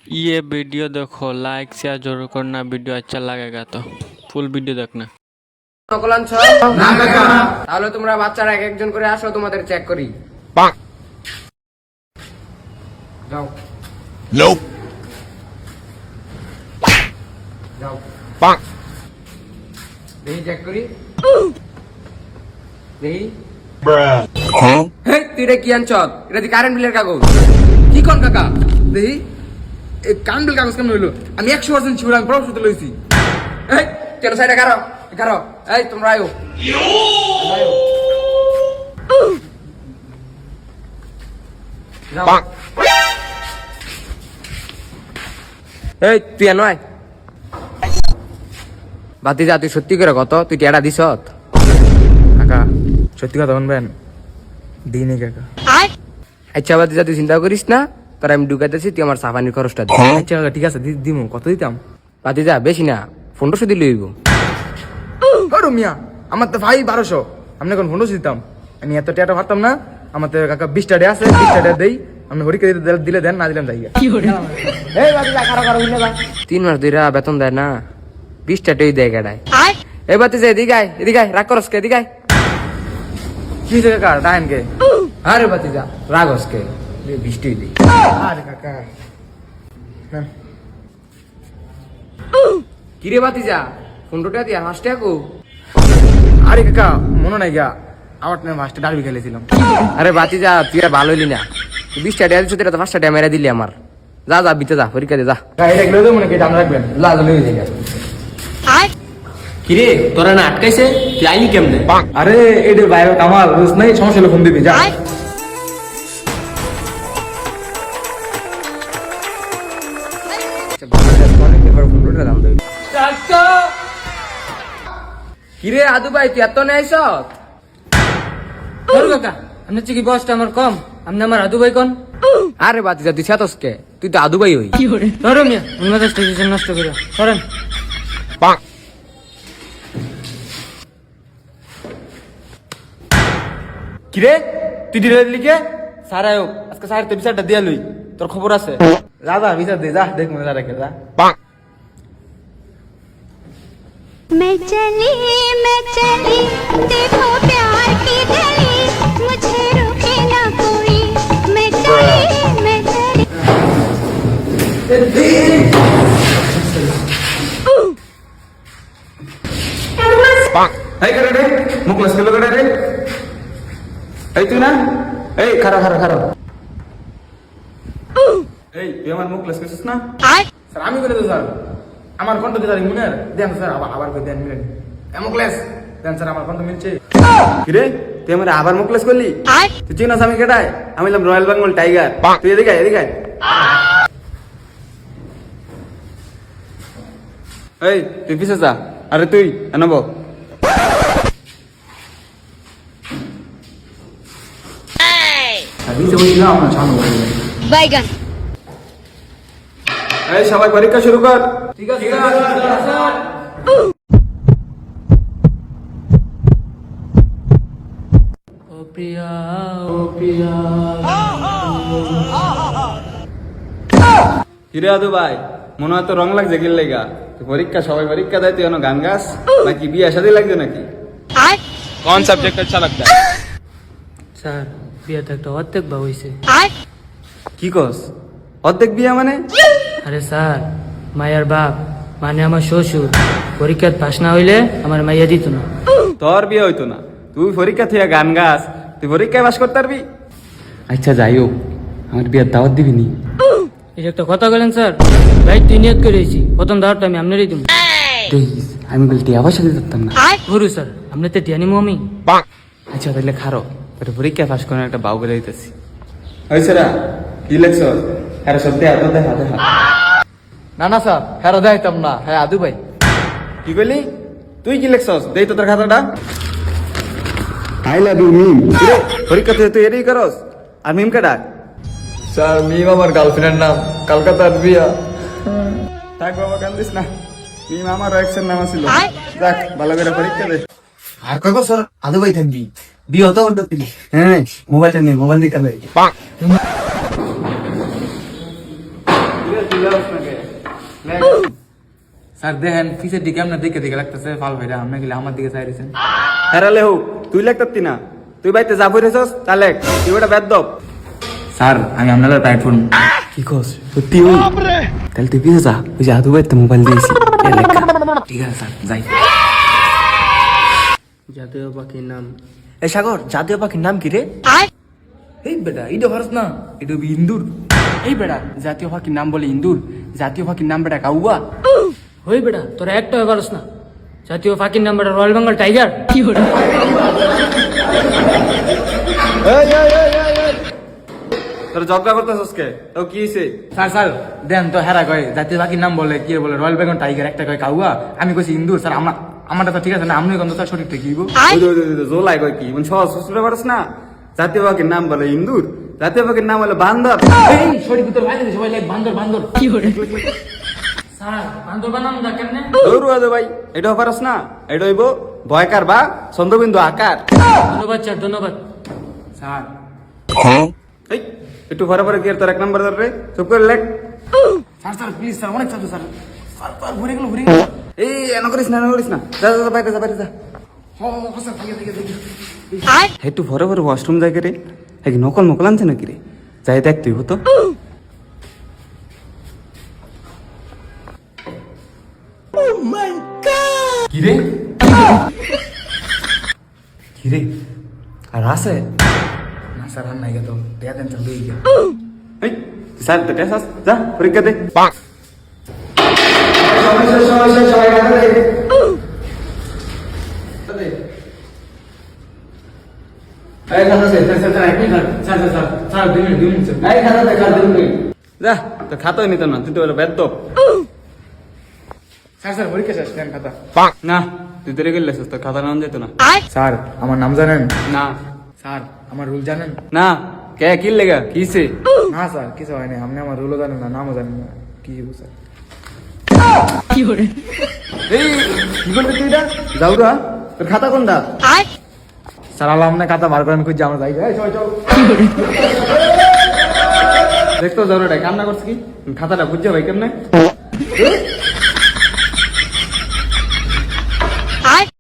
ये वीडियो देखो, like share जरूर करना। वीडियो अच्छा लगेगा तो ফুল ভিডিও দেখনা। সকল আনছ না কাকা, তাহলে তোমরা বাচ্চারা এক একজন করে আসো, তোমাদের চেক করি। যাও Nope. যাও দেখি চেক করি, দেখি। Huh? হেই, তুই রে কি আনছ? এটা দি কারেন্ট বিলের কাগজ। কি কোন কাকা? দেখি এই কারেন্ট বিল কাগজ কেমন হইলো? আমি 100% শিওর, আমি প্রফেসর লইছি। এই কেন সাইডে কারো কারো, এই তোমরা আয়ো আয়ো। যাও। এই তুই নয় বাতি যা, তুই সত্যি করে কত, তুই টেড়া দিস? কাকা সত্যি কথা বলবেন, দিনই কাকা। আচ্ছা বাতি যা, তুই চিন্তা করিস না, তোর আমি ঢুকাইতেছি, তুই আমার সাফানির খরচটা দিস। আচ্ছা কাকা ঠিক আছে, দিমু। কত দিতাম? বাতি যা বেশি না, 1500 দিলে হইব। মিয়া আমার তো ভাই 1200, আমি এখন 1500 দিতাম। আমি এত টাকা পারতাম না। আমার তো কাকা 20 টাকা আছে, 20 টাকা দেই। আপনি হরিকে দিলে দেন, না দিলাম যাই। এই বাতি যা, কারো কারো বুঝলে 3 মাস ধরে বেতন দেয় না, 20 টাকাই দেয় গাড়ায়। এই বাতি যা, এদিকে আয়, এদিকে আয়, রাগ করস কে? এদিকে আয়। কি থেকে কার ডাইন কে? আরে বাতি যা, রাগস কে? বৃষ্টি দিই। আরে কাকা কিরে বাতি যা, 15 টাকা দিয়া 5 টাকা কো? আরে কাকা মনে নাই গা, আমার না 5 টাকা ডালবি খেলেছিলাম। আরে বাতি যা, তুই আর ভালো হইলি না। 20 টাকা দিছিস, তুই তো 5 টাকা মেরে দিলি আমার। যা যা বিতে যা, পরীক্ষা দে যা। এটা গেলে তো মনে কি দাম রাখবেন, লা লই যাই। কিরে তোরা না আটকাইছে, তুই আইলি কেমনে? আরে এটা বাইরে কামাল রোজ নাই, সমস্যা হলে ফোন দিবি যা। কিরে আদু ভাই, তুই এত নেই সব? কাকা আপনার কি বয়সটা আমার কম? আপনি আমার আদু ভাই কোন? আরে বাতি যা, তুই ছাতসকে, তুই তো আদু ভাই হই। ধরো মিয়া, অন্য স্টেশন নষ্ট করে করেন। কিরে তুই দিলে লিখে স্যার আয়ো, আজকে স্যার তো বিচারটা দিয়া লই, তোর খবর আছে? যা যা বিচার দে, যা দেখ মনে রাখে যা। मैं चली देखो प्यार की गली, मुझे रोके ना कोई। मैं चली এই করে রে, মুখ লস্কেলো করে রে। এই তুই না, এই খারা খারা খারা। এই তুই আমার মুখ লস্কেছিস না? স্যার আমি করে দেব স্যার, আমার কণ্ঠ কি স্যার ইমুনের দেন স্যার, আবার করে দেন মিলেন। মুখ লেস দেন স্যার, আমার কণ্ঠ মিলছে। কিরে তুই আমার আবার মুখ লেস করলি? তুই চিনাস আমি কেটাই? আমি হলাম রয়্যাল বেঙ্গল টাইগার। তুই এদিকে আয়, এদিকে আয়। এই তুই পিছে যা, আরে তুই এনব। बैगन। এই সবাই পরীক্ষা শুরু কর। ঠিক আছে ও প্রিয়া, ও প্রিয়া। হিরে আদু ভাই, মনে হয় তো রং লাগছে গেল লেগা। তুই পরীক্ষা, সবাই পরীক্ষা দেয়, তুই গান গাস নাকি বিয়ে শাদী লাগছে নাকি? कौन सब्जेक्ट अच्छा लगता है? স্যার বিয়েতে একটা অর্ধেক বা হইছে। কি কস? অর্ধেক বিয়ে মানে? আরে স্যার, মায়ের বাপ মানে আমার শ্বশুর পরীক্ষায় পাস না হইলে আমার মাইয়া দিত না। তোর বিয়ে হইতো না, তুই পরীক্ষা থেকে গান গাস, তুই পরীক্ষায় পাস করতে পারবি? আচ্ছা যাই হোক, আমার বিয়ের দাওয়াত দিবি নি? এই একটা কথা বলেন স্যার, ভাই তুই নিয়ত করেছি প্রথম দাওয়াতটা আমি আপনারই দিব। প্লিজ, আমি বলতে আবার সাথে ধরতাম না। ধরু স্যার, আপনি তো টিয়া নিমু আমি। আচ্ছা তাহলে খারো, তোর পরীক্ষা পাস করে একটা বাউ করে দিতেছি। হয়েছে রা, কি লেখছ? হ্যাঁ সব দেখা দেখা দেখা। না না স্যার, হ্যাঁ দেখাইতাম না। হ্যাঁ আদু ভাই। কি বলি? তুই কি লেখছস? দেই তো তোর খাতাটা। আই লাভ ইউ মিম। পরীক্ষা তুই এরই করস, আর মিম কাটা? স্যার মিম আমার গার্লফ্রেন্ডের নাম, কলকাতার বিয়া। থাক বাবা, কান্দিস না। মিম আমারও এক্সের নাম ছিল। যাক, ভালো করে পরীক্ষা দে। আর কয় বছর আদু ভাই থাকবি? বিয়ে হতো হতো তিনি। হ্যাঁ মোবাইলটা নিয়ে মোবাইল দিকে স্যার দেখেন পিছের দিকে আপনার দিকে দিকে লাগতেছে ফাল ভাইরা আপনি গেলে আমার দিকে চাই রয়েছেন। হেরালে হোক তুই লেখতারতি না, তুই বাইতে যা বইরেছস তা লেখ, তুই ওটা বেদ দব। স্যার আমি আপনার টাইট ফোন কি কস সত্যি ওই তাহলে তুই পিছে যা, ওই যে আদু ভাইতে মোবাইল দিয়েছি ঠিক আছে স্যার যাই। জাতীয় পাখির নাম এ সাগর, জাতীয় পাখির নাম কি রে? এই বেটা এটা ভারত না, এটা ইন্দুর। এই বেটা জাতীয় পাখির নাম বলে ইন্দুর, জাতীয় পাখির নাম বেটা কাউয়া। হই বেটা তোরা একটা পারস না, জাতীয় পাখির নাম বেটা রয়্যাল বেঙ্গল টাইগার। তোর ঝগড়া করতেছস কে? তো কি হইছে? স্যার স্যার দেন তো হেরা কয় জাতীয় পাখির নাম বলে কি বলে রয়্যাল বেঙ্গল টাইগার, একটা কয় কাউয়া, আমি কইছি ইন্দুর। স্যার আমারটা তো ঠিক আছে না, আপনি কোন স্যার সঠিকটা কি গো? জোলাই কয় কি মানে সহজ সুস্থ পারস না? জাতীয় পাখির নাম বলে ইন্দুর, জাতীয় পাখির নাম হলো বান্দর। এই সঠিক উত্তর ভাই সবাই লাইক বান্দর বান্দর। স্যার বান্দর বানাম দা কেমনে? দৌড় আদে ভাই, এটাও পারস না? এটা হইব ভয়কার বা চন্দ্রবিন্দু আকার। ধন্যবাদ স্যার ধন্যবাদ। স্যার এই একটু পরে পরে গিয়ে তোর এক নম্বর ধর রে, চুপ করে লেখ। স্যার স্যার প্লিজ স্যার অনেক চাপ স্যার। স্যার তো আর ঘুরে গেল ঘুরে গেল। এই এন করিস না, এন করিস না, যা যা যা, বাইরে যা বাইরে যা। স্যার ঠিক আছে ঠিক আছে। একটু ভরে ভরে ওয়াশরুম যাই রে, এক নকল মকল আনছে নাকি রে, যাই দেখ তুই হতো। কিরে কি রে আর আছে? না স্যার আর নাই গেত দেয়া দেন চলে গিয়ে। এই স্যার তো টেসাস যা পরীক্ষা দে। এই স্যার স্যার স্যার স্যার এক minute sir sir sir sir 2 minute 2 minute sir. এই খাতা দেখা 2 মিনিট। যা তো খাতাই নিত না, তুই তো বলে বেদ। স্যার স্যার পরীক্ষা শেষ দেন খাতা। না তুই দেরি করলে তোর খাতা নাম যেত না। স্যার আমার নাম জানেন? না স্যার আমার রুল জানেন? না কে কি লেগা কিসে? না স্যার কিছু হয়নি, আপনি আমার রুলও জানেন না, নামও জানেন না, কি হবো স্যার? এই কি করলি তুই এটা? যাও গা, তোর খাতা কোনটা? স্যার আল্লাহ আপনার খাতা বার করেন খুঁজছে আমরা যাই। এই চল চল। দেখতো যাও রে, কান্না করছিস কি? খাতাটা বুঝছে ভাই কেমনে?